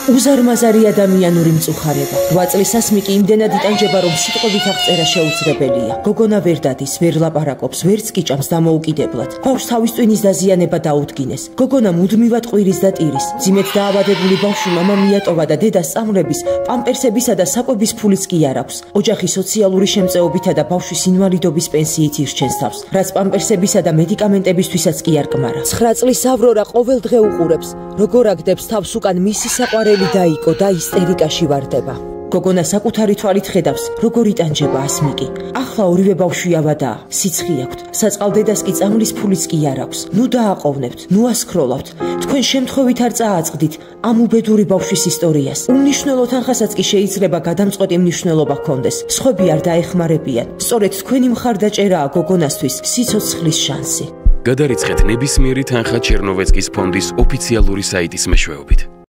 უზარმაზარი ადამიანური მწუხარება. 8 წლისას მიკი იმდენად იტანჯება, რომ სიტყვებით აღწერა შეუძლებელია. გოგონა ვერ დადის, ვერ ლაპარაკობს, ვერც კი ჭამს დამოუკიდებლად. ბავშვს თავის ტვინის დაზიანება დაუდგინეს. გოგონა მუდმივად ყვირის და ტირის. ძიმედ დაავადებული ბავშვი მამა მიატოვა და დედა სწამლების, პამპერსებისა და საკვების ფულიც კი არ აქვს. ოჯახი სოციალური შემწეობითა და ბავშვის ინვალიდობის პენსიით ირჩენს თავს, რაც პამპერსებისა და მედიკამენტებისთვისაც კი არ კმარა. 9 წლის ავრორა ყოველდღე უყურებს, როგორ აგდებს თავს უკან მისი საყვარელი დაიკო და ისტერიკაში ვარდება. გოგონა საკუთარი თვალით ხედავს, როგორ იტანჯება ასმიკი. ახლა ორივე ბავშვი ავადაა, სიცხი აქვთ, საწყალდედას კი წამლის ფულიც კი არ აქვს. ნუ დააყოვნებთ, ნუ ასქროლავთ. თქვენ შემთხვევით არ წააწყდით ამ უბედური ბავშვის ისტორიას. უმნიშვნელო თანხასაც კი შეიძლება გადამწყვეტი მნიშვნელობა ჰქონდეს. სხვები არ დაეხმარებიან. სწორედ თქვენი მხარდაჭერაა გოგონასთვის სიცოცხლის შანსი. გადარიცხეთ ნებისმიერი თანხა ჩერნოვეცკის ფონდის ოფიციალური საიტის მეშვეობით.